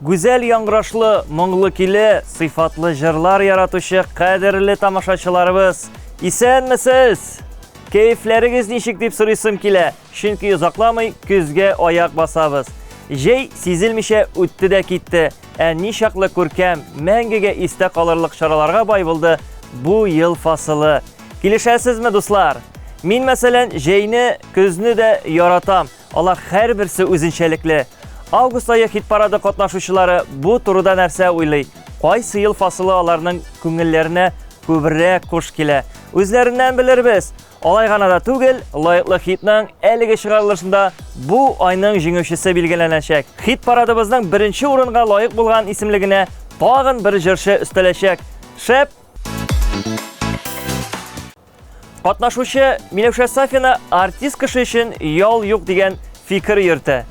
Güzel яңгырашлы, моңлы киле, сыйфатлы җырлар яратучы кадерле тамашачыларыбыз, исәнмесез? Кәефләрегез ничек дип сорыйсым килә, чөнки озакламый көзгә аяк басабыз. Җәй сизелмичә үтте дә китте, ничаклы күркәм, мәңгегә истә калырлык чараларга бай булды бу ел фасылы. Килешәсезме, дуслар? Мин мәсәлән җәйне, көзне дә яратам. Алар һәрберсе үзенчәлекле. Август айы хит парады катнашучылары бу турыда нәрсә уйлый? Кайсы ел фасылы аларның күңелләренә күбрәк куш килә? Үзләреннән белербез. Алай гына да түгел, лайыклы хитның әлеге чыгарылышында бу айның җиңүчесе билгеләнәчәк. Хит парадыбызның беренче урынга лаек булган исемлегенә тагын бер җырчы өстәләчәк. Шәп! Катнашучы Миләүшә Сафина артист кеше өчен ял юк дигән фикер йөртә.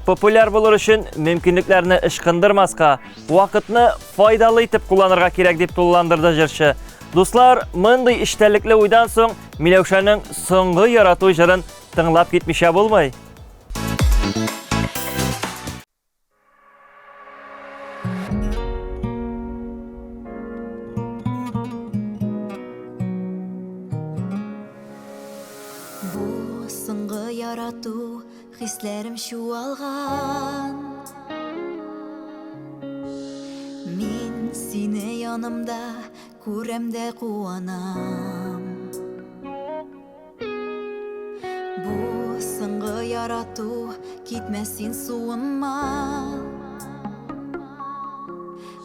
Популяр булыр өчен мөмкинлекләрне ышкындырмаска, вакытны файдалы итеп кулланырга кирәк дип тулыландырды җырчы. Дуслар, мондый эчтәлекле уйдан соң Миләүшәнең соңгы ярату җырын тыңлап китмичә булмый. Бу соңгы ярату хисләрем чуалган. Мин сине янымда күрәм дә куанам. Бу соңгы ярату китмәсен суынма.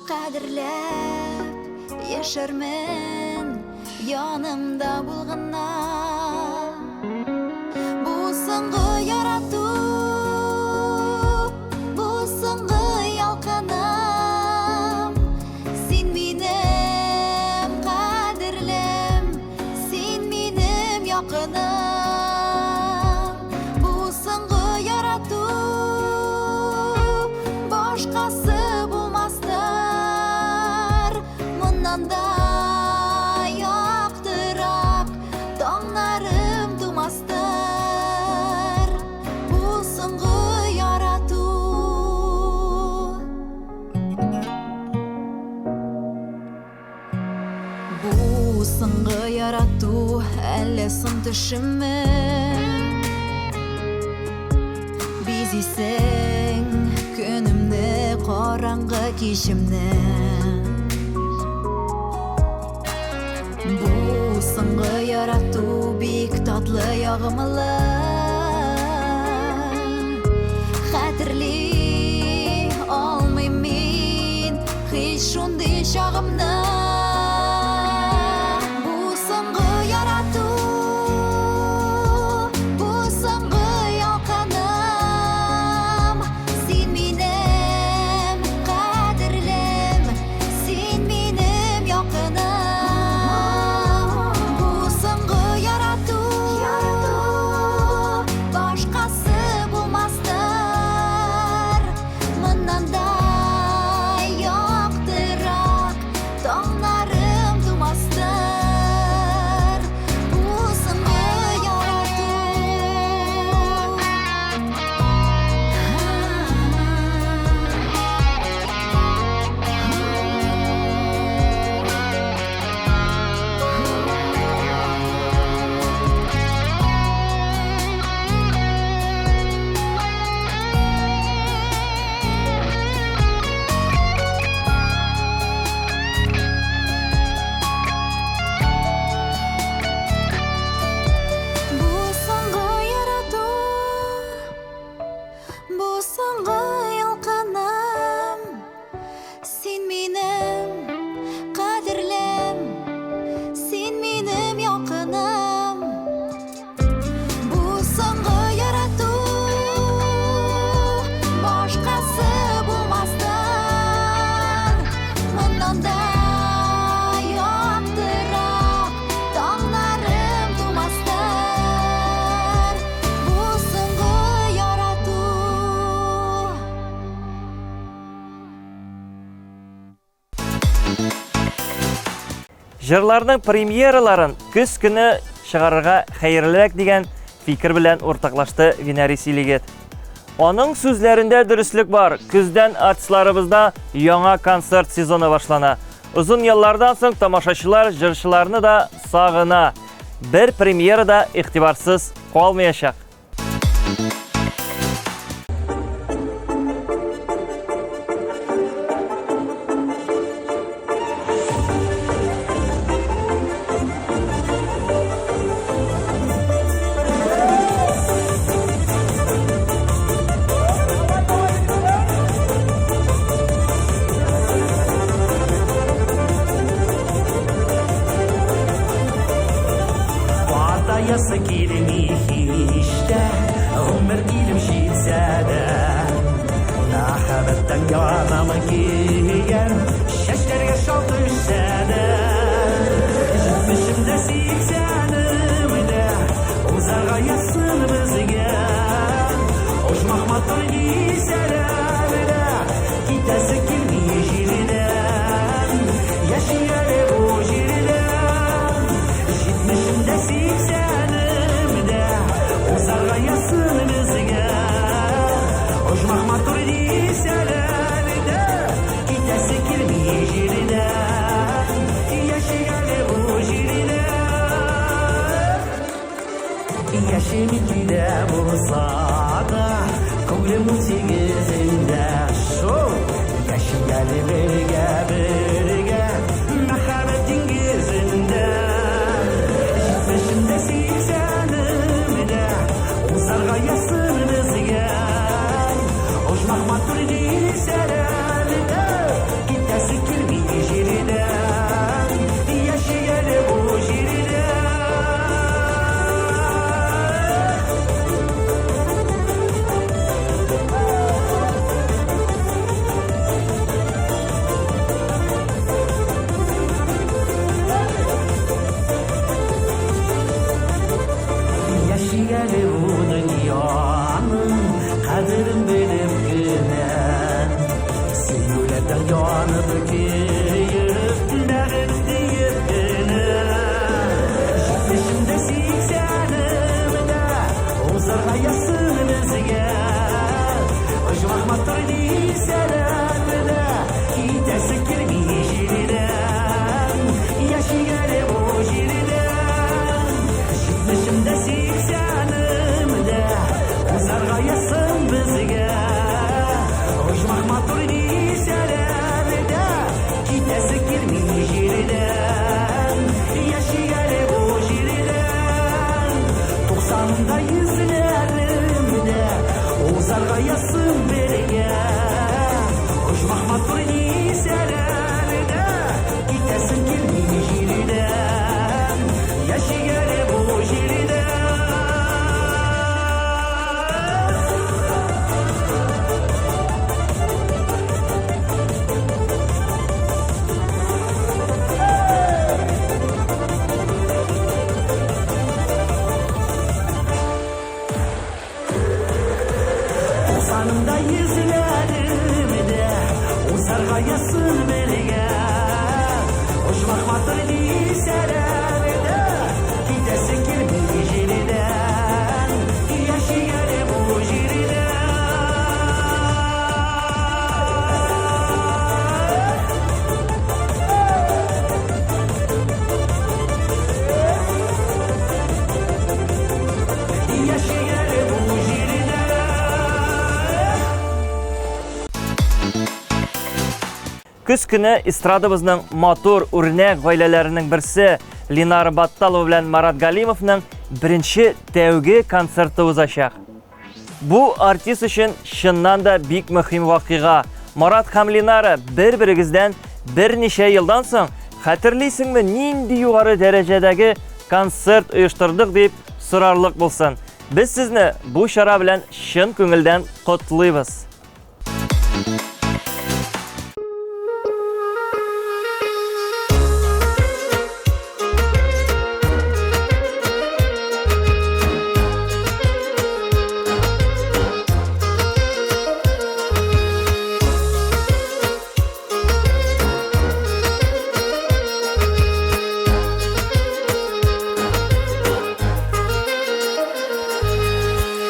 Кадерләп яшәрмен янымда булганда. Бу соңгы ярату, бу соңгы ялкынам. Син минем кадерлем, син минем якыным. Бу соңгы ярату, башкасы булмастыр. Моннан да яктырак таңнарым тумастыр. Бу соңгы ярату. Бу соңгы ярату әллә сын төшемме? Бизисең көнемне, караңгы кичемне. Бу соңгы ярату бик татлы, ягымлы. Хәтерли алмыйм мин һич шундый чагымны. Бу соңгы ярату, бу соңгы ялкыным. Син минем кадерлем, син минем якыным. Бу соңгы ярату, башкасы булмастыр. Моннан да яктырак таңнарым тумастыр. Бу соңгы ярату. Бу соңгы ярату, бу соңгы ялкыным. Син минем кадерлем, син минем якыным. Бу соңгы ярату, башкасы булмастыр. Моннан да яктырак таңнарым тумастыр. Бу соңгы ярату. Җырларның премьераларын көз көне чыгарырга хәерлерәк дигән фикер белән уртаклашты Винарис Илигет. Onun sözlerinde dürüstlük var. Küzden artistlarımızda yana konsert sezonu başlana. Uzun yıllardan soň tamaşaçılar jırçılarını da sağına. Bir premyera da ihtibarsız kalmayacak. Yasa kelimi işte Ömür ilim şiitsede Nahabetten yanama giyen Şeşlerge şaltı üstede Jitmişimde siksenimde Uzarga yatsın bizge Oşmak matır giselemde Gitesi kelmi jiriden Yaşayale bu jiriden Jitmişimde siksenimde Uzarga yatsın bizge Oşmak matır giselemde Gitesi kelmi jiriden Yaşayale bu jiriden Yaşamitide bulsa da Ko'nglim tegizinde Şol Yaşayali birge Muhabbet dengizinde Jitmişimde siksenimde Uzarga yatsın bizge Oşmak matır giselemde Gitesi kelmi jiriden Yaşayali bu jiriden Yaşayali bu dünyanın Kadrin bilip günen Sevgilerden yanıp keyif Nefes deyip günen Jitmişimde siksenimde Uzarga yatsın bizge Oşmak matır deyselemde Gitesi kelmi jiriden Yaşayali bu jiriden Jitmişimde siksenimde Uzarga yatsın bizge Oşmak matır deyselemde Gitesi kelmi jiriden Yaşayali bu jiriden 90'da yüzlerimde Uzarga yatsın birge Oşmak matır deyselemde Gitesi kelmi jiriden Yaşayali bu jiriden Sanımda yüzlerimde Uzarga yatsın birge Oşmak matır deyselemde Gitesi kelmi jiriden Yaşayali bu jiriden Yaşayali bu jiriden Küz günü estradımızın motor örnek gaylelerinin birisi Linar Battalov bilen Marat Galimov'ның birinci tevgi konserti uzashaq. Bu artist için şundan da bik mühim vakiga. Marat hem Linar'ı bir-birigizden bir neçe yıldan soň hatırlıysyňmy nindi yugarı derecedagi konsert uyuşturduk deyip sorarlyk bolsun. Biz sizni bu şara bilen şın köngülden kutlaybız.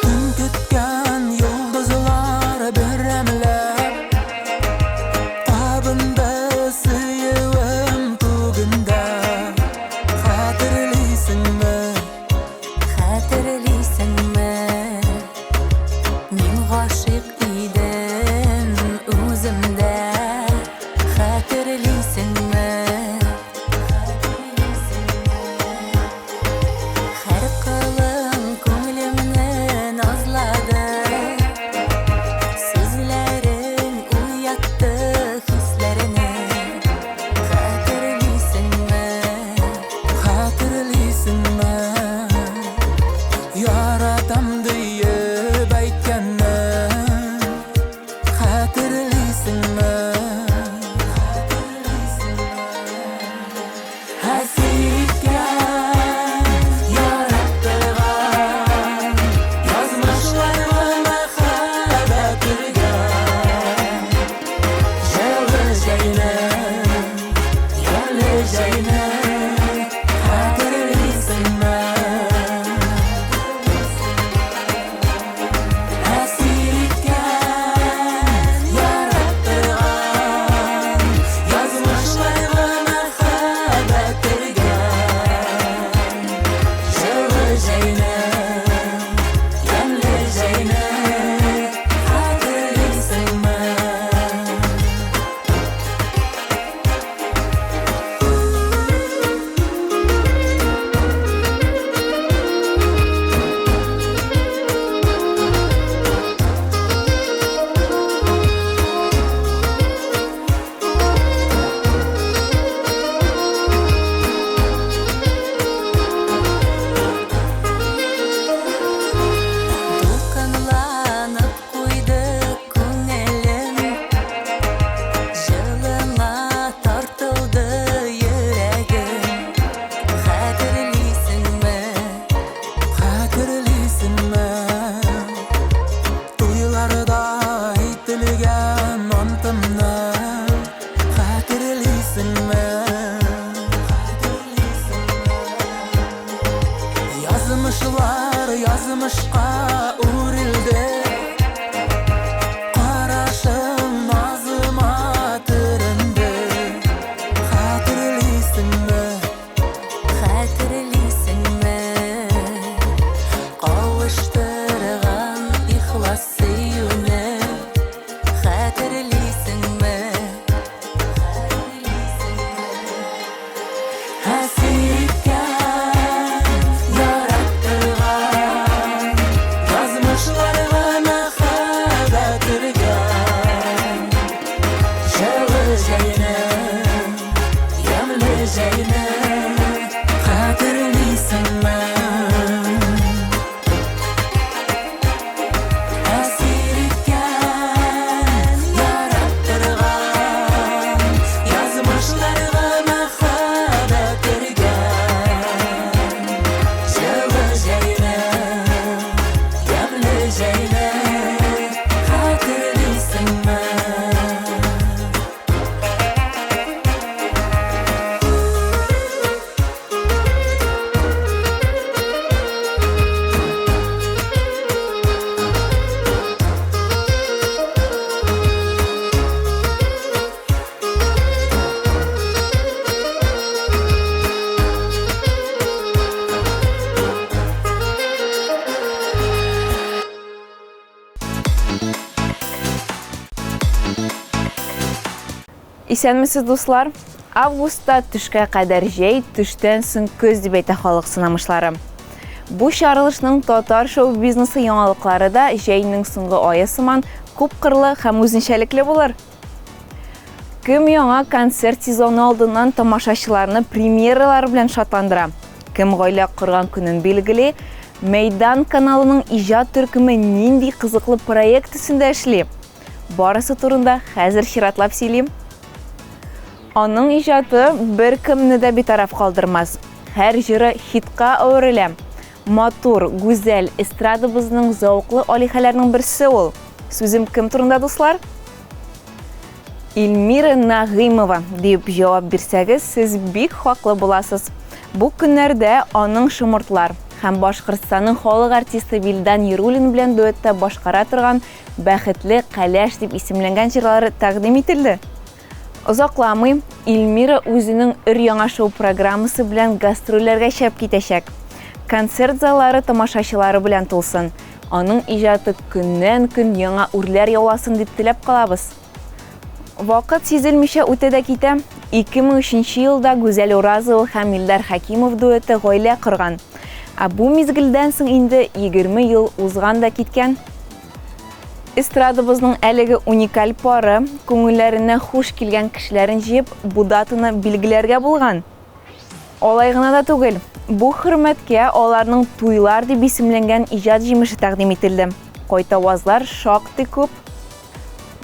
Gün kütken yıldızlar Исәнмесез, дуслар? Августта төшкә кадәр җәй, төштән соң көз дип әйтә халык сынамышлары. Бу чарылышның татар шоу-бизнесы яңалыклары да җәйнең соңгы ае сыман күп кырлы һәм үзенчәлекле булыр. Кем яңа концерт сезоны алдыннан тамашачыларны премьералар белән шатландыра, кем гаилә корган көнен билгели, Мәйдан каналының иҗат төркеме нинди кызыклы проект өстендә эшли. Барысы турында хәзер чиратлап сөйлим. Аның иҗаты бер кемне дә битараф калдырмас. Һәр җыры хитка әверелә. Матур, гүзәл эстрадабызның зауклы алихәләрнең берсе ул. Сүзем кем турында, дуслар? Илмира Нагыймова дип җавап бирсәгез, сез бик хаклы буласыз. Бу көннәрдә аның шомыртлар һәм Башкортстанның халык артисты Вилдан Яруллин белән дуэтта башкара торган Бәхетле Каләш дип исемләнгән җырлары тәкъдим ителде. Озакламый Илмира үзенең өр-яңа шоу программасы белән гастрольләргә чыгып китәчәк. Концерт заллары тамашачылары белән тулсын. Аның иҗаты көннән-көн яңа үрләр яуласын дип теләп калабыз. Вакыт сизелмичә үтә дә китә. 2003 елда Гүзәл Уразова һәм Илдар Хәкимов дуэты гаилә корган. Бу мизгелдән соң инде 20 ел узган да киткән. Эстрадабызның әлеге уникаль пары күңелләренә хуш килгән кешеләрен җыеп, бу датаны билгеләргә булган. Алай гына да түгел. Бу хөрмәткә аларның туйлар дип исемләнгән иҗат җимеше тәкъдим ителде. Кайтавазлар шактый күп.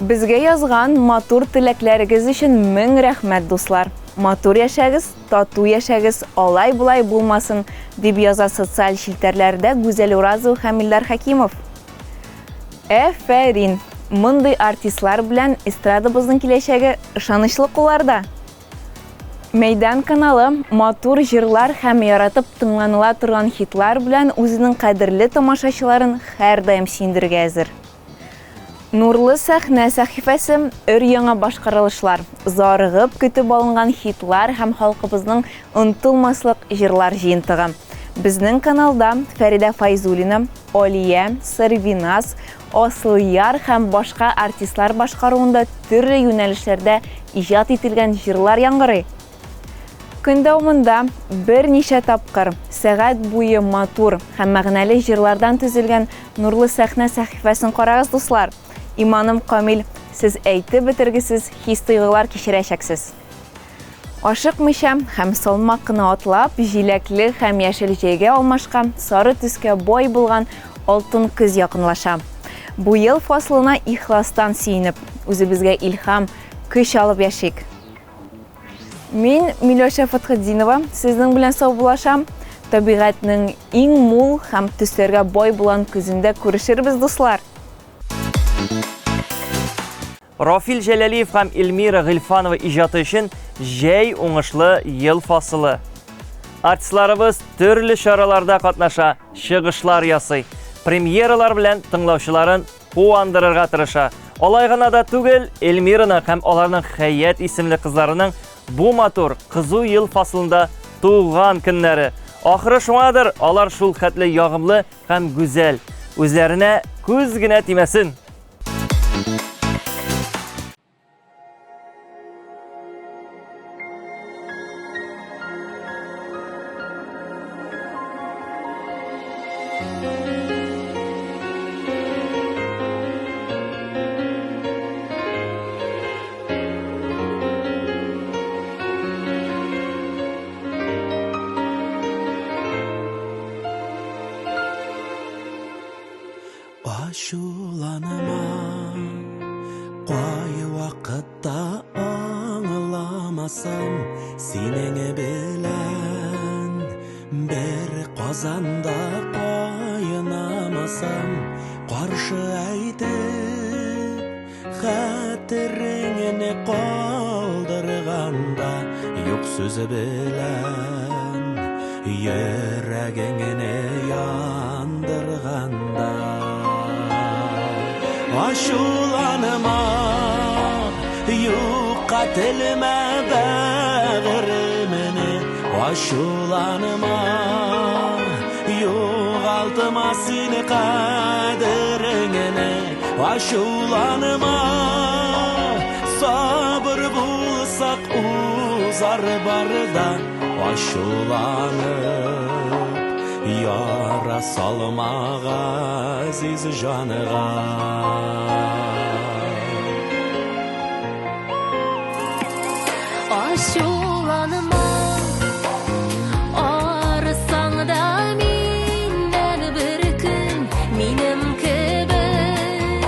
Безгә язган матур теләкләрегез өчен мең рәхмәт, дуслар. Матур яшәгез, тату яшәгез, алай-булай булмасын, дип яза социаль челтәрләрдә Гүзәл Уразова һәм Илдар Хәкимов. Әфәрин! Мондый артистлар белән эстрадабызның киләчәге ышанычлы кулларда. Мәйдан каналы матур җырлар һәм яратып тыңланыла торган хитлар белән үзенең кадерле тамашачыларын һәрдаим сөендерергә әзер. Нурлы сәхнә сәхифәсе өр-яңа башкарылышлар, зарыгып көтеп алынган хитлар һәм халкыбызның онытылмаслык җырлар җыентыгы. Безнең каналда Фәридә Файзуллина, Олия, Сырвиназ, Асылъяр һәм башка артистлар башкаруында төрле юнәлешләрдә иҗат ителгән җырлар яңгырый. Көн дәвамында берничә тапкыр сәгать буе матур һәм мәгънәле җырлардан төзелгән нурлы сәхнә сәхифәсен карагыз, дуслар. Иманым камил, сез әйтеп бетергесез хис-тойгылар кичерәчәксез. Ашыкмыйча һәм салмак кына атлап, җиләкле һәм яшел җәйгә алмашкан, сары төскә бай булган алтын көз якынлаша. Бу ел фасылына ихластан сөенеп, үзебезгә илһам, көч алып яшик. Мин Миләүшә Фатхетдинова, сезнең белән сау булашам. Табигатьнең иң мул һәм төсләргә бай булган көзендә күрешербез, дуслар. Рафил Җәләлиев һәм Эльмира Гыйльфанова иҗаты өчен җәй уңышлы ел фасылы. Артистларыбыз төрле чараларда катнаша, чыгышлар ясый, премьералар белән тыңлаучыларын куандырырга тырыша. Алай гына да түгел, Эльмираны һәм аларның Хәят исемле кызларының бу матур кызу ел фасылында туган көннәре. Ахыры шуңадыр алар шул хәтле ягымлы һәм гүзәл. Үзләренә күз генә тимәсен. Ашуланма, кай вакытта аңламасам, синең белән бер казанда кайнамасам, каршы әйтеп хәтереңне калдырганда, юк сүзе белән йөрәгеңне яндырганда. Ашуланма, юкка телмә бәгыремне. Ашуланма, югалтма сине кадереңне. Ашуланма, сабыр булсак узар барда. Ашуланып яра салмага азиз жаныга. Ашуланма, арысаң да миннән бер көн, минем кебек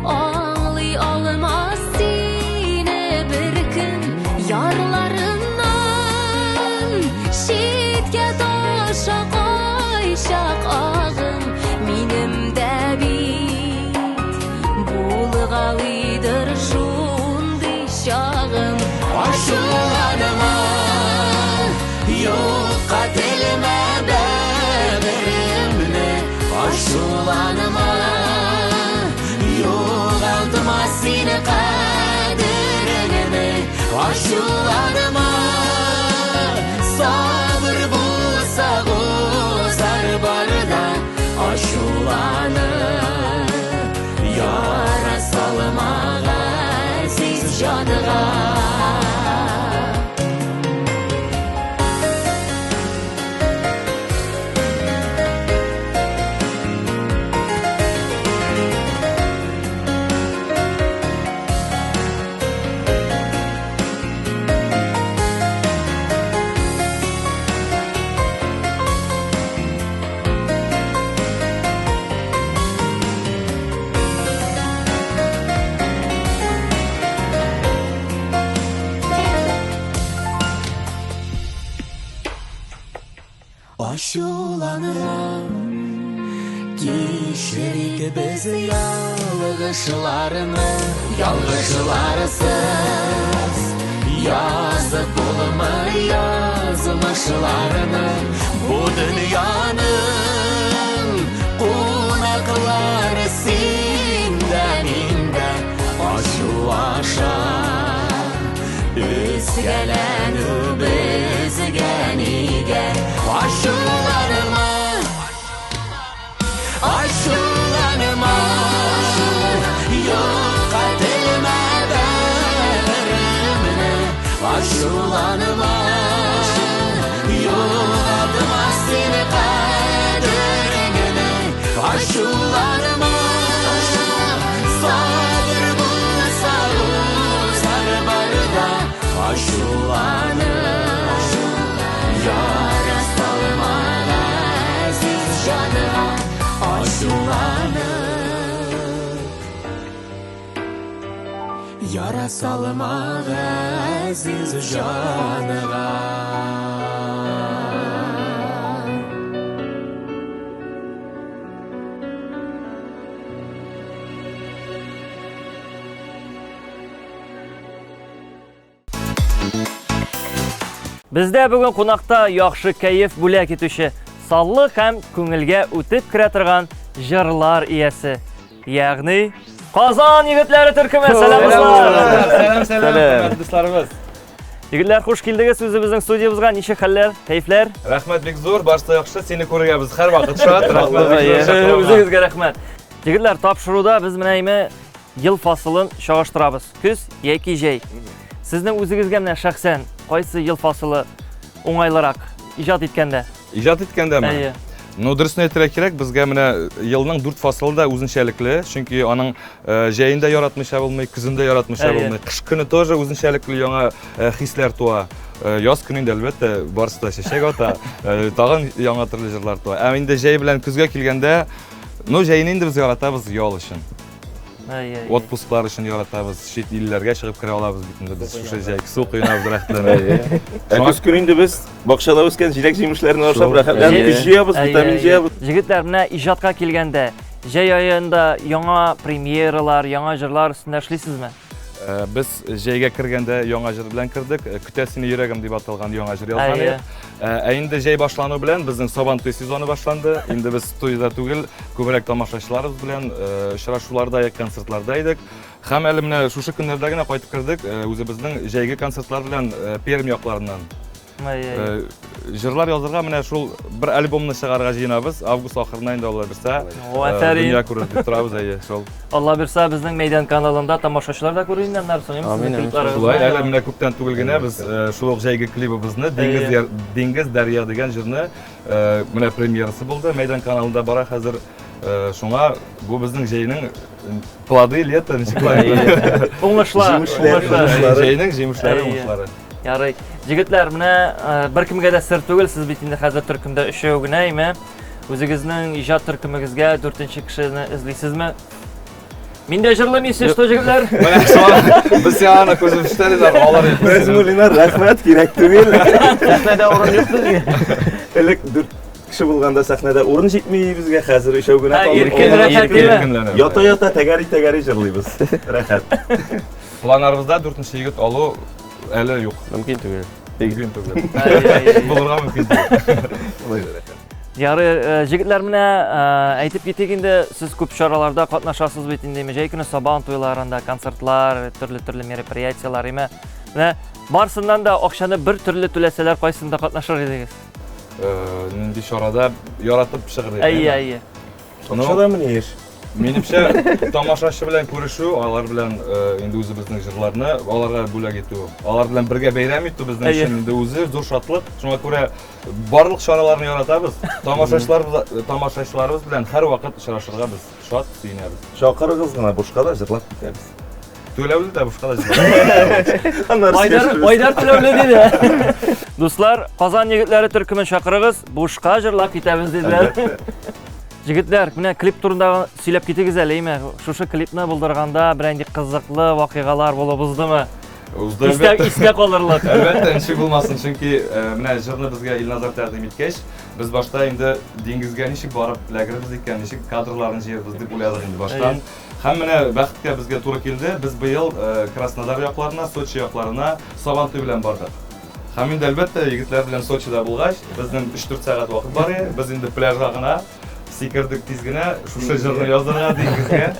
аңлый алмас сине бер көн. Ярларымнан читкә таша кайчак агым, минем дә бит булгалыйдыр шундый чагым. Ашуланма, юкка телмә бәгыремне. Ашуланма, югалтма сине кадереңне. Ашуланма, сабыр булса узар барда. Ашуланып яра салмага азиз жаныга. Aşulanırım Kişilik biz yalgışlarısız Yazık olma yazmışlarını Bu dünyanın konakları Sinden inden aşu aşar Üzgelenip üzgenige Aşularıma Aşularıma Yok etme verimini Aşularıma Yok adıma seni kaderini Aşularıma Sabır bulsa uzar barda Aşularım Yara salma aziz canıma Aşularım Yara salma aziz canıma Bizdə bugün qonaqda yaxşı keyif бүләк etүче, sallıq һәм күңелгә үтеп керә торган җырлар иясе, ягъни Казан егетләре төркеме. Сәламлар. Selam hörmətli dostlarımız. Егетләр, хуш килдегез үзебезнең студиябызга. Ничек хәлләр, кәйфләр? Рәхмәт бик зур, барса яхшы, сине күрергәбез һәр вакыт шат. Рәхмәт. Үзегезгә рәхмәт. Егетләр, тапшыруда без менә ел фасылын чагыштырабыз. Көз яки җәй. Сезнең үзегезгә менә шәхсән кайсы ел фасылы уңайлырак иҗат иткәндә? İcat etkəndəmi? Әйе. Ну, дөресен әйтергә кирәк, безгә менә елның 4 фасылы да үзенчәлекле, чөнки аның җәендә яратмыйча булмый, көзендә яратмыйча Әйе. булмый. Кыш көне тоже үзенчәлекле яңа хисләр туа. Яз көнендә әлбәттә барысы да чәчәк ата, тагын яңа төрле җырлар туа. Ә инде җәй белән көзгә килгәндә, ну җәйне инде без яратабыз ял өчен. Әйе. Отпусклар өчен яратабыз, чит илләргә чыгып керә алабыз бит инде без шушы җәй су кыйнабыз рәхәтләнеп. Көз көнендә без бакчада үскән җиләк җимешләрне ашап рәхәтләнеп җыябыз, витамин җыябыз. Җегетләр, менә иҗатка килгәндә, җәй аенда яңа премьералар, яңа җырлар өстендә эшлисезме? Biz җәйгә кергәндә яңа җыр белән кердек. Көтәсене йөрәгем дип аталган яңа җыр язган Әйе. идек. Инде җәй башлану белән безнең Сабантуй сезоны башланды. Инде без туйда түгел, күбрәк тамашачыларыбыз белән очрашуларда, концертларда идек. Һәм әле менә шушы көннәрдә генә кайтып кердек үзебезнең җәйге концертлар белән Пермь якларыннан. Җырлар язырга менә шул бер альбомны чыгарга җыенабыз. Август ахырына инде алла берсә. Афәрин. Дөнья күрер дип торабыз, әйе, шул. Алла бирсә, безнең Мәйдан каналында тамашачылар да күргәннәр соң. Шулай, әле менә күптән түгел генә без шул ук җәйге клибыбызны Диңгез Дәрья дигән җырны менә премьерасы булды. Мәйдан каналында бара хәзер. Шуңа бу безнең җәйнең плоды лета, ничекләр. Уңышлар. Җәйнең җимешләре, уңышлары. Ярый. Җегетләр, менә беркемгә дә сер түгел, сез бит инде хәзер төркемдә эшәү генә име. Үзегезнең иҗат төркемегезгә 4нче кешене эзлисезме? Мин дә җырлыйм, сез төҗекләр. Менә шуңа без яна күзем эштәләр, алар Мәзмүлинар рәхмәт, кирәк түгел. Сәхнәдә урын юк безгә. Элек 4 кеше булганда сәхнәдә урын җитми безгә, хәзер ишәү генә Иркен. Ята-ята тәгәри җырлыйбыз. Рәхәт. Планнарыбызда 4нче егет алу әле юк. Мөмкин түгел. Мөмкин түгел. Булырга мөмкин түгел. Ярый, җегетләр, менә әйтеп китик инде, сез күп чараларда катнашасыз бит инде, җәй көне Сабан туйларында, концертлар, төрле мероприятиялар име. Менә барсыннан да акчаны бер төрле түләсәләр, кайсында катнашыр идегез? Нинди чарада яратып чыгыр. Әйе. Акчадамы ни эш? Минемчә, тамашачы белән күрешү, алар белән инде үзебезнең җырларны аларга бүләк итү, алар белән бергә бәйрәм итү безнең өчен инде үзе зур шатлык. Шуңа күрә барлык чараларны яратабыз. Тамашачыларыбыз белән һәр вакыт очрашырга без шат сөенәбез. Шакырыгыз гына бушка да җырлап китәбез. Түләүле дә бушка да җырлар. Айдар Түләүле диде. Дуслар, Казан егетләре төркемен чакырыгыз, бушка җырлап китәбез диделәр. Җегетләр, менә клип турында сөйләп китегез әле, шушы клипны булдырганда бер инде кызыклы вакыйгалар булып уздымы? İstek olurlar. Albatta, nechik bo'lmasin, chunki mana jirni bizga Elnazar taqdim etgach, biz boshda endi dengizga nechik borib lagrimiz ekan, nechik kadrlarni yeymiz deb o'yladik endi boshdan. Hammani baxtga bizga to'g'ri keldi. Biz bu yil Krasnodar yoqlarına, Sochi yoqlarına Sabantoy bilan bordik. Ham endi albatta yigitlar bilan Sochida bo'lgach, bizning 3-4 soat vaqt bor edi. Biz endi plyajgina sikirdik tezgina, shu jirni yozdirgan dengizga.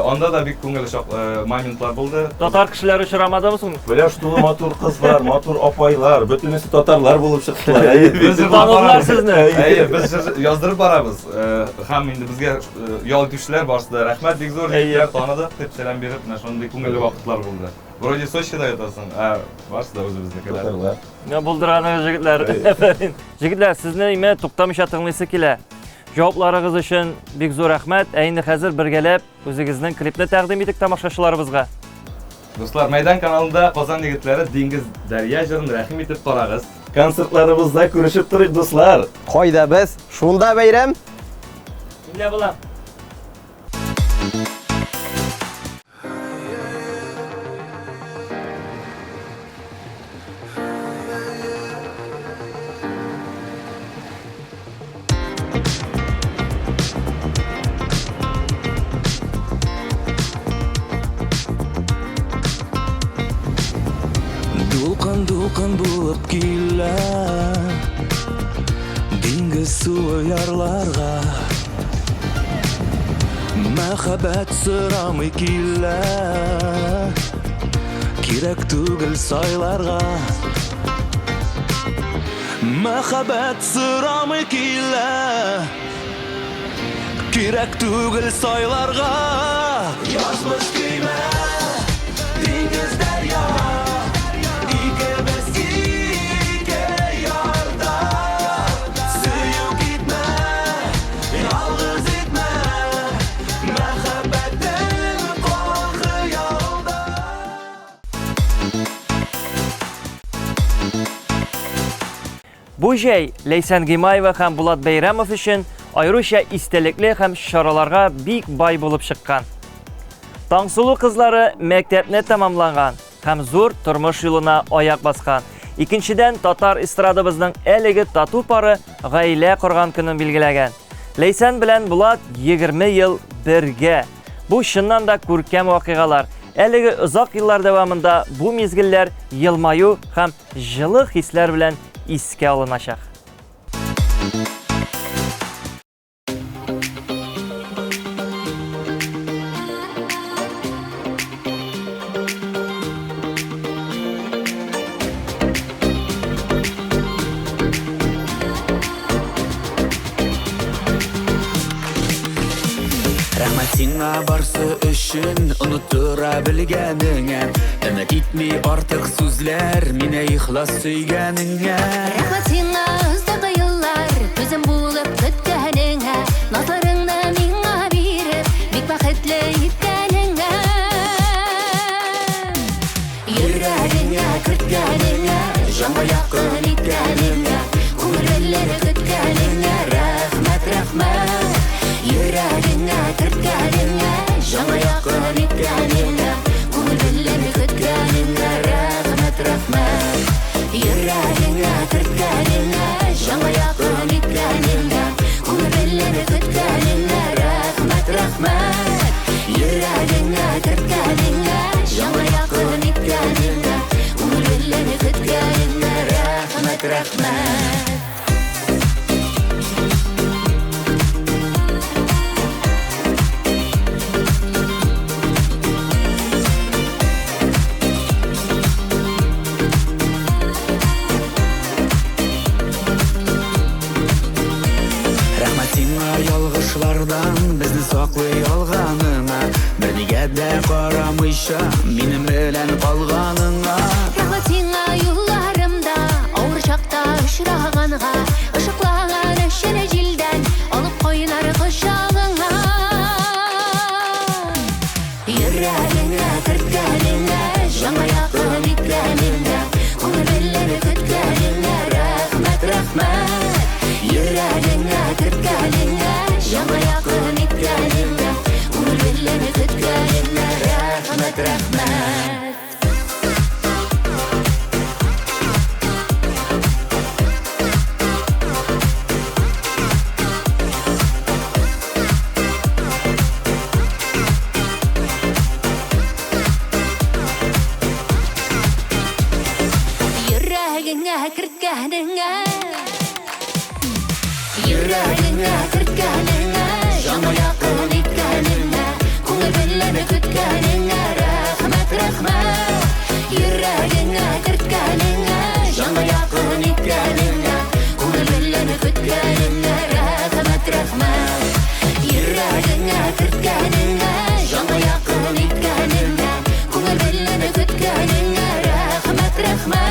Onda da bir ko'ngilshoq momentlar bo'ldi. Tatar kishilar uchramadimiz? Plyaj to'la motor qizlar, motor opaylar, butunisi tatarlar bo'lib chiqdilar. Biz tanıdılar sizni. Biz yozdirib boramiz. Ham endi bizga yo'l tutishlar boshida rahmat deb zo'r yigitlar tanidik deb salom berib, mana shunday ko'ngilli vaqtlar bo'ldi. Вроде Sochi'da yotasan. Boshida o'zimiznikilar. Ne bulduran yigitlar. Yigitlar, sizni nima to'xtamish tinglaysi kelar. Javoblaringiz uchun bek zo'r rahmat. Endi hozir birgalab o'zingizning klipni taqdim etdik tomoshabchilarimizga. Do'stlar, Maydan kanalida Qozon yigitlari dengiz daryo jirini rahim etib qarag'iz. Konsertlarimizda ko'rishib turing do'stlar. Qo'yda biz shunda bayram. Nima bo'lam? Dulqin bo'lib kelar dengiz suvi yarlarga Mahabbat so'ramay kelar kerak tugul soylarga Mahabbat so'ramay kelar kerak tugul soylarga Yozmiz kuyma dengiz daryo Bu şey Leysan Gimayeva hem Bulat Beyramov için ayrıca istelikli hem şaralarga big bay bulup çıkkan. Tangsulu kızları mektepne tamamlangan hem zor turmuş yoluna ayak baskan. İkinciden Tatar estradımızın eligi tatu parı gaile kurgan günün bilgilegen. Leysan bilen Bulat 20 yıl birge. Bu şundan da kurkem vakıgalar. Eligi uzak yıllar devamında bu mezgiller yılmayu hem жылы hisler bilen iske alınacak. Rahmatingga barsi üçün unuttira bilganingga Ümit etmey artık sözler mine ihlas suyganingga Rahmatingga uzdagi yıllar ko'zim bo'lib o'tganingga Nazaringni menga berib bek baxtli etganingga Yuragingga kirganingga jonga yaqin etganingga Ko'ngillarga kutganingga rahmat rahmat Yuragingga kirganingga jonga yaqin etganingga Ko'ngillarga kutganingga rahmat rahmat Yuragingga kirganingga jonga yaqin etganingga Ko'ngillarga kutganingga rahmat rahmat Yuragingga kirganingga jonga yaqin etganingga Ko'ngillarga kutganingga rahmat rahmat Yolg'ishlardan bizni saqlay olganingga Biriga de qaramaycha menim bilan qolganingga Rahmatingga yo'llarimda avr chaqda uchraganingga Ishiqlagan ishini jildan olib qo'ynar qushog'ingga Yuragingga kirganingga jonga yaqin etganingga Ko'ngillarga kutganingga rahmat rahmat Yuragingga kirganingga jonga yaqin etganingga Ko'ngillarga kutganingga rahmat rahmat Yüreğine kırtkanına Yüreğine kırtkanına Canı yakın itkanına Kulübünleri kütkanına Rahmet rahmet Yüreğine kırtkanına Canı yakın itkanına Kulübünleri kütkanına Rahmet rahmet Yüreğine kırtkanına Canı yakın itkanına Kulübünleri kütkanına Rahmet rahmet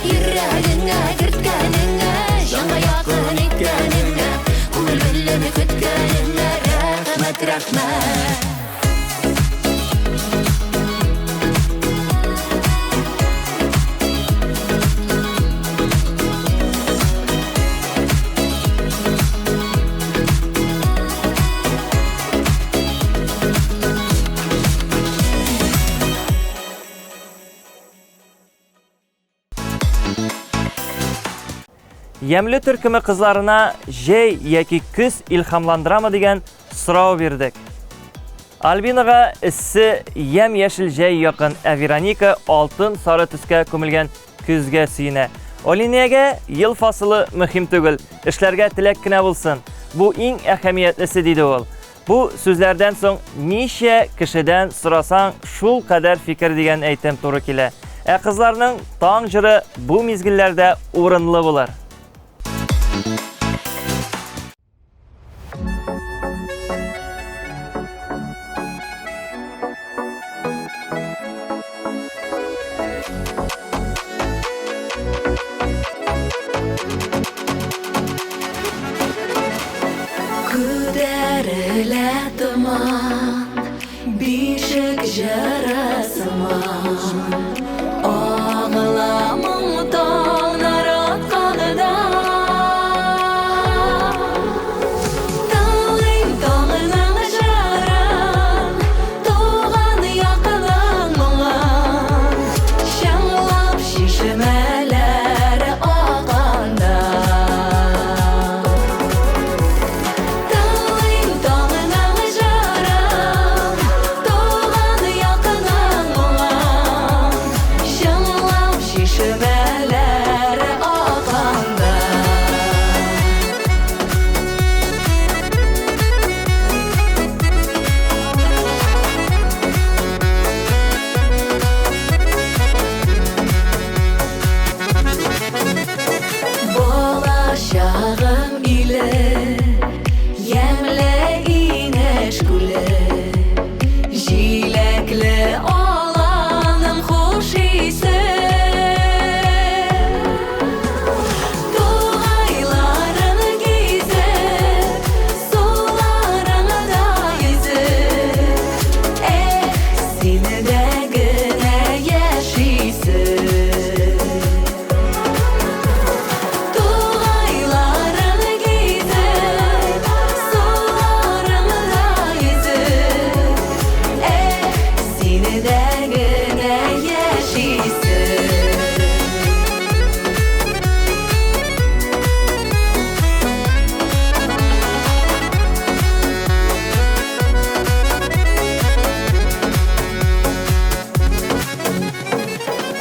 Yüreğine kırtkanına Canı yakın itkanına Kulübünleri kütkanına Rahmet rahmet Yemli türkümü kızlarına jey яки күз ilhamlandıramı degan so'rov berdik. Albinaga issi yem yeşil jey yakın, Veronika altın sarı tusga ko'milgan kuzga suyuna. Oliniyaga yıl fasılı muhim tugul, ishlarga tilakkina bo'lsin. Bu eng ahamiyatlisi deydi ol. Bu so'zlardan so'ng necha kishidan so'rasang shul qadar fikr degan aytim to'g'ri kela. Qizlarning tong jiri bu mezgillarda o'rinli bo'lar. Күдәрелә томан, бишек жарасыман, ағыламың таңнар атқаныда. Таңың таңыңнан жарам, туған яқының мұңан, шаңлап шешімәләрі ағанда. Bolacağım ile yemle ineş gülü, jilekli olanım hoş ise. Doğaylarını gizip, sularını da yüzüp, seni de güne yaşaysın. Doğaylarını gizip, sularını da yüzüp, seni de güne yaşaysın.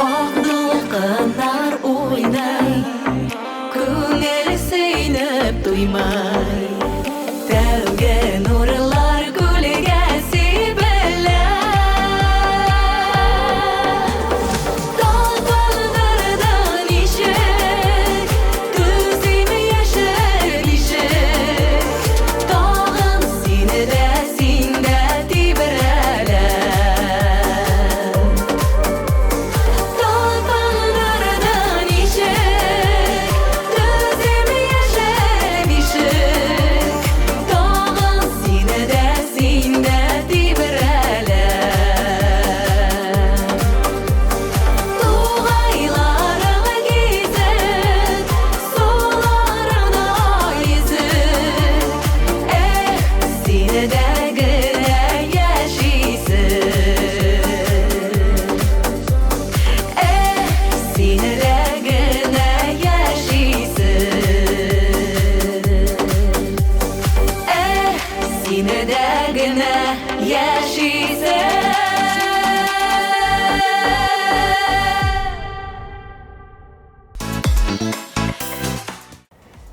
Aqdılqınar oynay, көңіл сүйініп туймай, тәуге нұрлар гүлге себілі. Талпындырдан ишік, көзім яшір ишік, тағын сені де сенде тибірәлі. Talpanlardan ишек, gözüm yaşar ишек,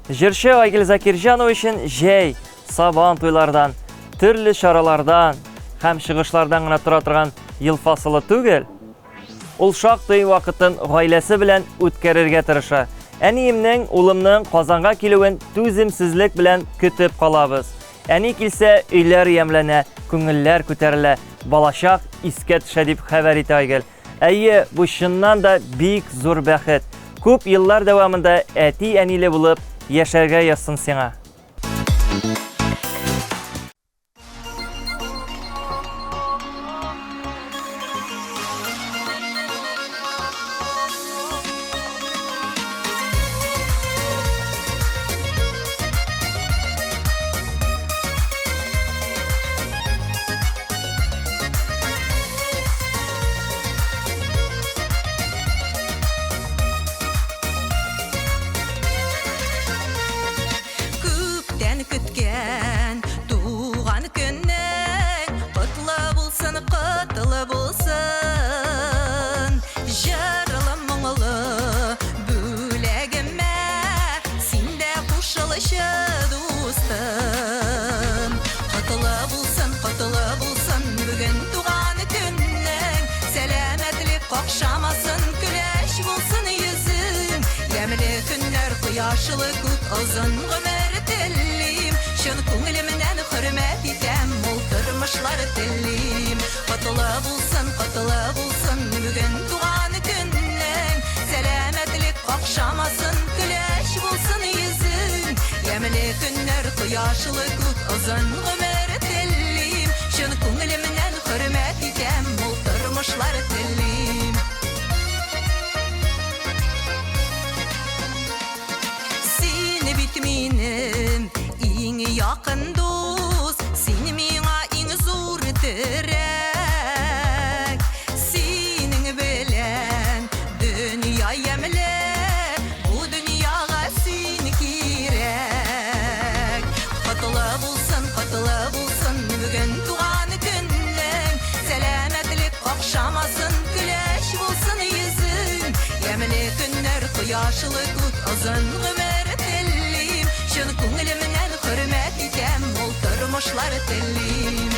Җырчы Айгөл Закирҗанова өчен җәй, сабан туйлардан, төрле чаралардан һәм чыгышлардан гына тора торган ел фасылы түгел. Ул шактый вакытын гаиләсе белән үткәрергә тырыша. Әниемнең, улымның Казанга килүен түземсезлек белән көтеп калабыз. Әни килсә, өйләр ямлана, күңелләр күтәрелә, балачак искә төшә дип хәбәр итә Айгөл. Әйе, бу чыннан да бик зур бәхет. Күп еллар дәвамында әти-әниле булып яшәргә язсын сиңа. Күптән көткән туган көннең котлы булсын. Җырлы моңлы бүләгемә синдә кушылышы дустым. Котлы булсын бүген туган көннең. Сәламәтлек какшамасын, көләч булсын йөзең. Ямьле көннәр, кояшлы күк, озын гомер телим. Чын күңелемнән хөрмәт итәм, ул тормышлар телим. Котлы булсын бүген туган көннең. Сәламәтлек какшамасын, көләч булсын йөзең. Ямьле көннәр, кояшлы күк, озын гомер телим. Чын күңелемнән хөрмәт итәм, ул тормышлар телим. Син бит минем иң якын дус, син миңа иң зур терәк. Синең белән дөнья ямьле, бу дөньяга син кирәк. Котлы булсын бүген туган көннең. Сәламәтлек какшамасын, көләч булсын йөзең. Ямьле көннәр, кояшлы күк, озын гомер телим. Чын күңелемнән хөрмәт итәм, ул тормышлар телим.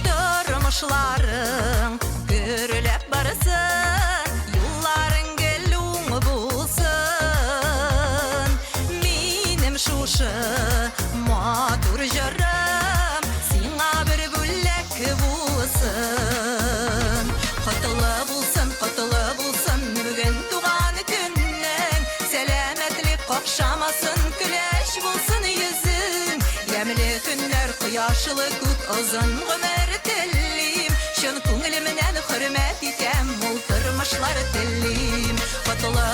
Тормышларың гөрләп барсын, юлларың гелүң булсын. Минем шушы матур җырым сиңа бер бүләк булсын. Котлы булсын бүген туган көннең. Сәламәтлек какшамасын, көләч булсын йөзең. Ямьле көннәр, кояшлы күк, озын гомер телим. Чын күңелемнән хөрмәт итәм, ул тормышлар телим. Котлы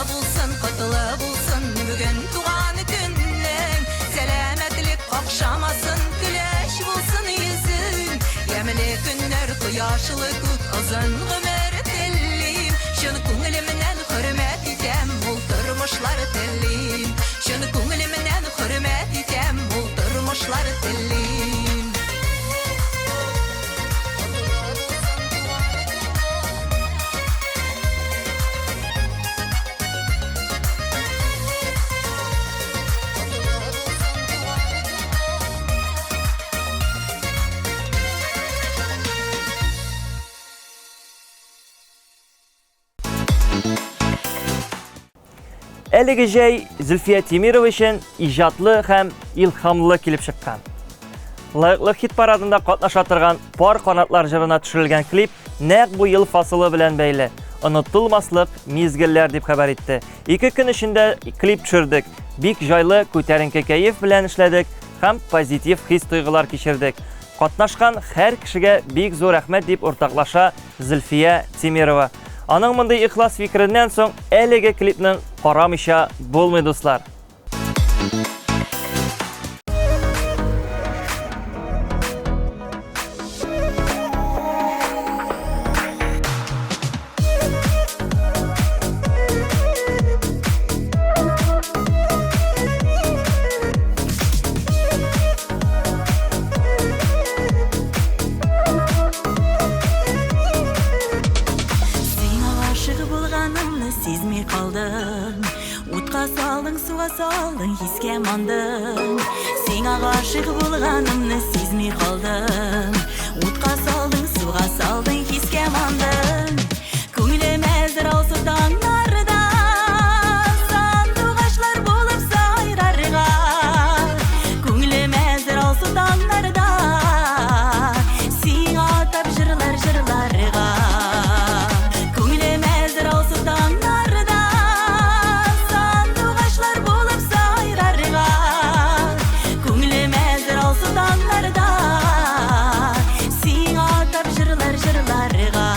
булсын бүген туган көннең. Сәламәтлек какшамасын, көләч булсын йөзең. Ямьле көннәр, кояшлы күк, озын гомер телим. Чын күңелемнән хөрмәт итәм, ул тормышлар телим. Чын күңелемнән хөрмәт итәм, ул тормышлар телим. Әлеге җәй Зөлфия Тимирова өчен иҗатлы һәм илһамлы килеп чыккан. Лайыклы хит парадында катнаша торган Пар канатлар җырына төшерелгән клип нәкъ бу ел фасылы белән бәйле. Онытылмаслык мизгелләр дип хәбәр итте. 2 көн эчендә клип төшердек. Бик җайлы, күтәренке кәеф белән эшләдек һәм позитив хис-тойгылар кичердек. Катнашкан һәр кешегә бик зур рәхмәт дип уртаклаша Зөлфия Тимирова. Аның мондый ихлас фикереннән соң әлеге клипның карамыйча булмый, дуслар. Suğa saldın, hiske mandın. Sena aşık bulganımны sezmey kaldım. Utqa saldın, suğa saldın, hiske mandın. Ko'nglim azir olsa tonglarda, sandug'ashlar bo'lib sayrarga. Ko'nglim azir olsa tonglarda, sen atab jırlarga. Ko'nglim azir olsa tonglarda, sandug'ashlar bo'lib sayrarga. Ko'nglim azir olsa tonglarda, sen atab jırlarga.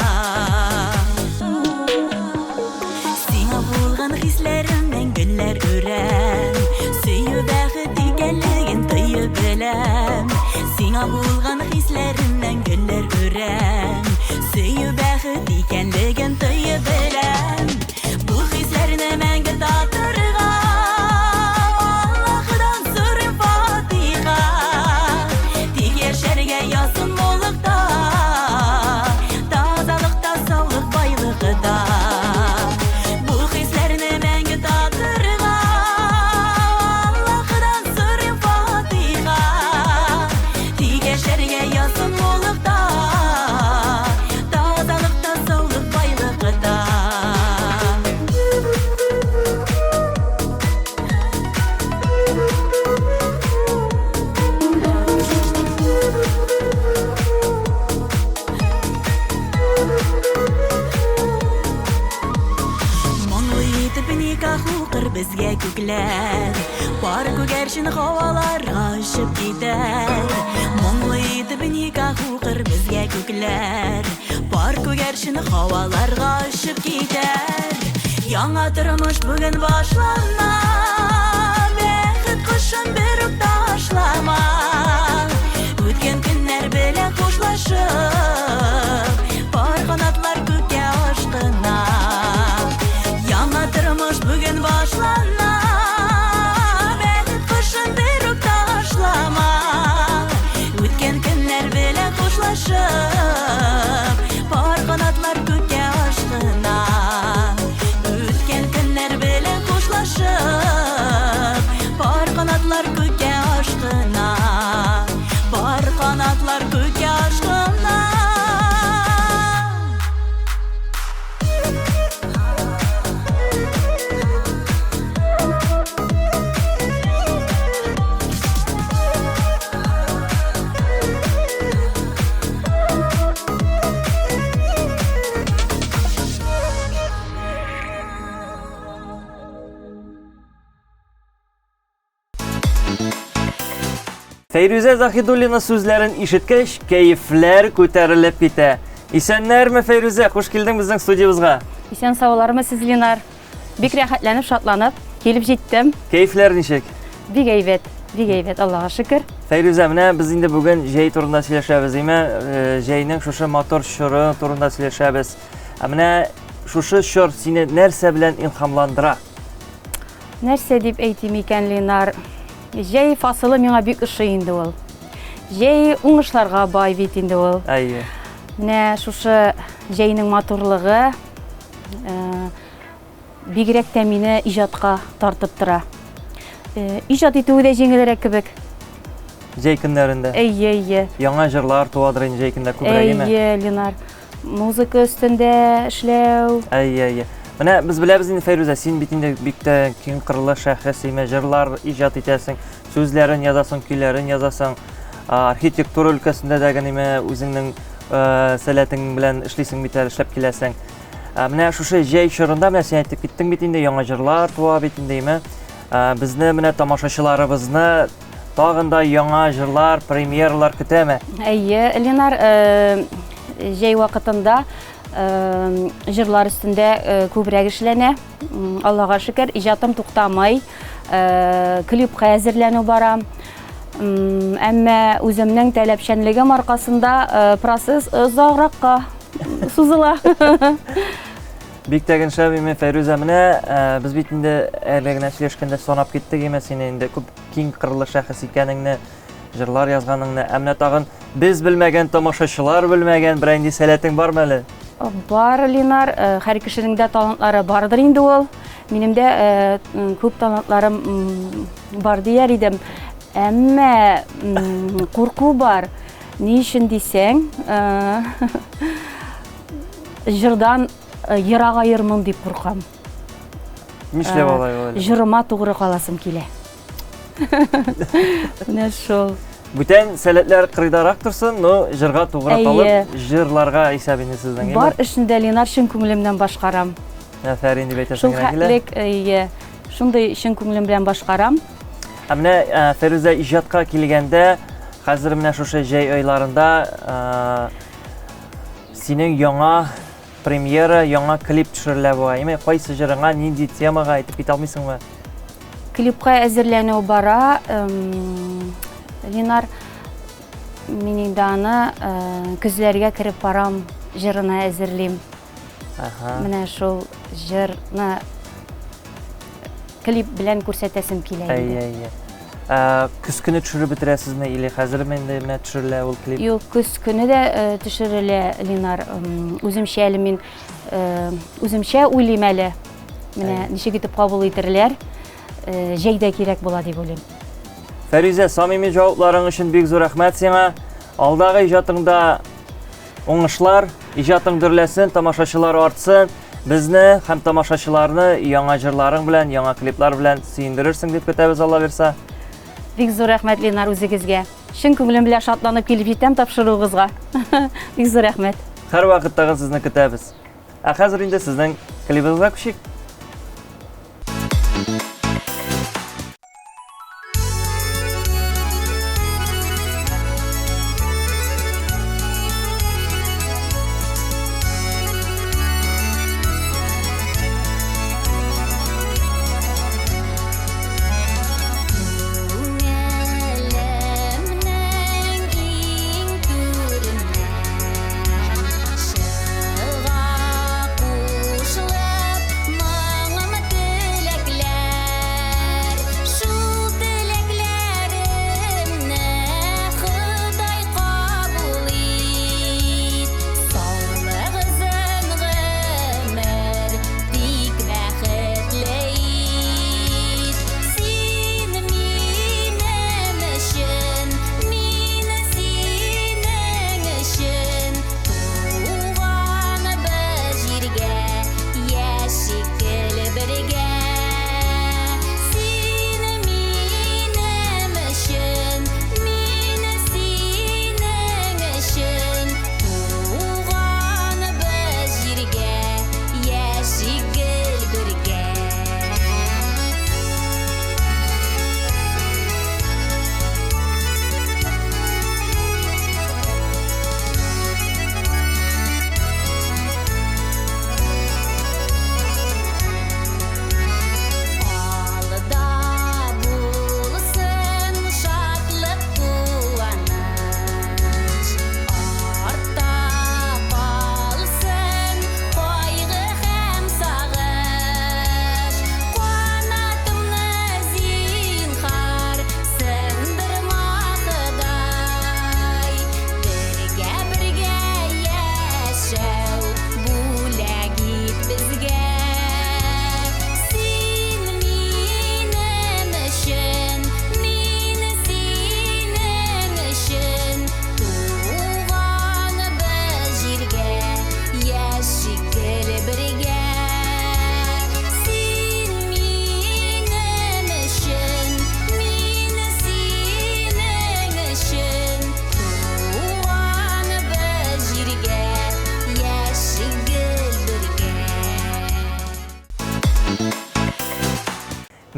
Sena bo'lgan hislarimdan günler ören, Söyüp baxit ekanligin tuyib bilam. Sena bo'lgan hislarimdan günler ören, Söyüp baxit ekanligin tuyib bilam. Bu hislarni menga tatırga, Allohdan so'rayman Fatiha. Tek yasharga yosin mo'lliqda, Tozalikda, sog'lik, boylig'ida. Bu hislarni menga tatırga, Allohdan so'rayman Fatiha. Tek yasharga yosin mo'lliqda, Tozalikda, sog'lik, boylig'ida. Moңлы етіп никаху қыр бізге көклер, Бар көгершін хаваларға ұшып кетер. Моңлы етіп никаху қыр бізге көклер, Бар көгершін хаваларға ұшып кетер. Яңа тұрмыш бүгін башлана, Бәхет құшын беріп ташлама. Өткен күннәр белән хушлашып, Бар қанатлар көкке ашқына. Яңа тұрмыш бүгін башлана, Бәхет құшын беріп ташлама. Өткен күннәр белән хушлашып, Бар қанатлар көкке ашқына. Өткен күннәр белән хушлашып, Бар қанатлар көкке ашқына. Бар қанатлар көкке ашқына. Фәйрүзә Захидуллина сүзләрен ишеткәч, кәефләр күтәрелеп китә. Исәннәрме, Фәйрүзә? Хуш килдең безнең студиябызга. Исән сауларымы сез, Ленар? Бик рәхәтләнеп, шатланып, килеп җиттем. Кәефләр ничек? Бик әйбәт, Аллаһка шөкер. Фәйрүзә, менә без инде бүген җәй турында сөйләшәбез, җәйнең шушы мотор чоры турында сөйләшәбез. Менә шушы чор сине нәрсә белән илһамландыра? Нәрсә дип әйтим икән, Ленар? Җәй фасылы миңа бик ошый инде ул. Җәй уңышларга бай бит инде ул. Әйе. Менә шушы җәйнең матурлыгы бигрәк тә мине иҗатка тартып тора. Иҗат итүе дә җиңелрәк кебек. Җәй көннәрендә. Әйе. Яңа җырлар туадыр инде җәй көндә күбрәгеме? Әйе, Ленар. Музыка өстендә эшләү. Әйе. Менә без беләбез инде, Фәйрүзә, син бит инде бик тә киң кырлы шәхес, җырлар иҗат итәсең, сүзләрен язасың, көйләрен язасың. Архитектура өлкәсендә дә үзеңнең сәләтең белән эшлисең бит, эшләп киләсең. Менә шушы җәй чорында менә син әйтеп киттең бит инде, яңа җырлар туа бит инде. Безне менә тамашачыларыбызны тагын да яңа җырлар, премьералар көтәме? Әйе, Ленар, җәй вакытында җырлар өстендә күбрәк эшләнә. Аллаһка шөкер, иҗатым туктамый. Клипка әзерләнү бара. Әмма үземнең таләпчәнлегем аркасында процесс озакракка сузыла. Бик тәген шәбиме, Фәйрүзә, менә без бит инде әле генә сөйләшкәндә санап киттек, син инде күп киң кырлы шәхес икәнеңне, җырлар язганыңны, әмма тагын без белмәгән, тамашачылар белмәгән бер инде сәләтең бармы әле? Бар, Ленар, һәр кешенең дә талантлары бардыр инде ул. Минем дә күп талантларым бар дияр идем. Әмма курку бар. Ни өчен дисәң, җырдан ерак аермын дип куркам. Нишләп алай булды? Җырыма тугры каласым килә. Менә шул. Бүтән сәләтләр кырыйдарак торсын, но җырга тугры калып, җырларга исәбене сездән Бар эшендә Ленар чын күңелемнән башкарам. Афәрин дип Шул әйтәсең генә. хәтлек, шундый чын күңелем белән башкарам. Менә Фәрүзә иҗатка килгәндә, хәзер менә шушы җәй айларында синең яңа премьера, яңа клип төшерелә буга. Кайсы җырыңа, нинди темага әйтеп китә алмыйсыңмы? Клипка әзерләнү бара. Ленар, мин инде аны көзләргә кереп барам, җырына әзерлим. Менә шул җырны клип белән күрсәтәсем килә инде. Көз көне төшереп бетерәсезме, или хәзер менә төшерелә ул клип? Юк, көз көне дә төшерелә, Ленар. Үземчә әле мин үземчә уйлыйм әле. Менә ничек итеп кабул итерләр, җәйдә кирәк була дип уйлыйм. Фәрүзә, самими җавапларың өчен бик зур рәхмәт сиңа. Алдагы иҗатыңда уңышлар, иҗатың дөрләсен, тамашачылар артсын. Безне һәм тамашачыларны яңа җырларың белән, яңа клиплар белән сөендерерсең дип көтәбез, Алла бирсә. Бик зур рәхмәт, Ленар, үзегезгә. Чын күңелем белән шатланып килеп җитәм тапшыруыгызга. Бик зур рәхмәт. Һәр вакыттагы сезне көтәбез. Хәзер инде сезнең клибыгызга күчик.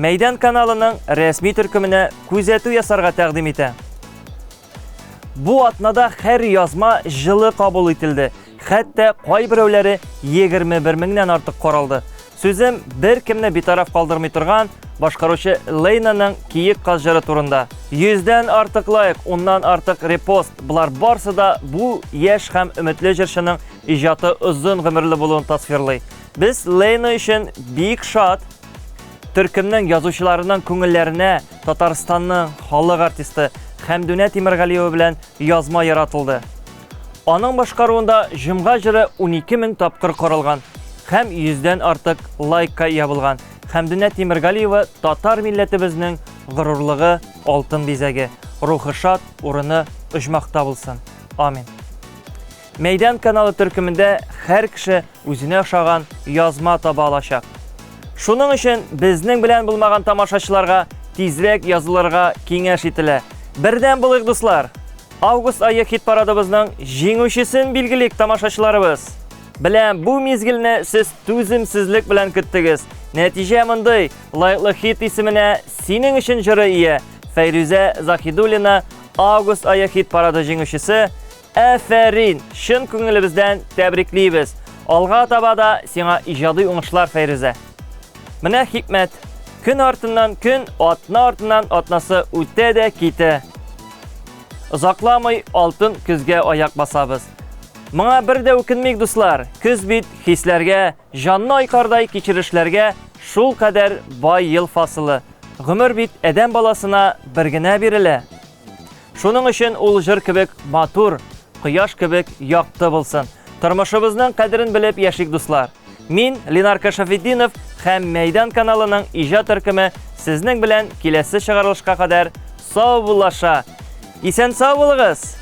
Мәйдан каналының рәсми төркеменә күзәтү ясарга тәкъдим итә. Бу атнада һәр язма җылы кабул ителде. Хәтта кайберәүләре 21 меңнән артык каралды. Сүзем бер кемне битараф калдырмый торган башкаручы Лейнаның киек казжыры турында. 100дән артык лайк, оннан артык репост. Булар барсы да бу яшь һәм өметле җырчының иҗаты озын гомерле булуын тасвирлый. Без Лейна өчен бик шат. Төркемнең язучыларының күңелләренә Татарстанның халык артисты Хәмдүнә Тимергалиева белән язма яратылды. Аның башкаруында җомга җыры 12 мең тапкыр каралган һәм 100дән артык лайкка ия булган. Хәмдүнә Тимергалиева татар милләтебезнең горурлыгы, алтын бизәге, рухы шат, урыны оҗмакта булсын. Амин. Мәйдан каналы төркемендә һәр кеше үзенә ошаган язма таба алачак. Шуның өчен безнең белән булмаган тамашачыларга тизрәк язылырга киңәш ителә. Бердән булыйк, дуслар. Август айы хит парадыбызның җиңүчесен билгелик, тамашачыларыбыз. Белән бу мизгелне сез түземсезлек белән көттегез. Нәтиҗә мондый: лайыклы хит исеменә синең өчен җыры ия. Фәйрүзә Захидуллина август айы хит парады җиңүчесе. Афәрин, шын күңелебездән тәбриклибез. Алга таба да сиңа иҗади уңышлар, Фәйрүзә. Менә хикмәт. Көн артыннан көн, атна артыннан атнасы үтә дә китә. Озакламый алтын көзгә аяк басабыз. Моңа бер дә үкенмик, дуслар. Көз бит хисләргә, җанны айкардай кичерешләргә шул кадәр бай ел фасылы. Гомер бит адәм баласына бер генә бирелә. Шуның өчен ул җыр кебек матур, кояш кебек якты булсын. Тормышыбызның кадерен белеп яшик, дуслар. Мин, Ленар Кашафетдинов һәм Мәйдан каналының иҗат төркеме сезнең белән киләсе чыгарылышка кадәр сау булаша. Исән сау булыгыз!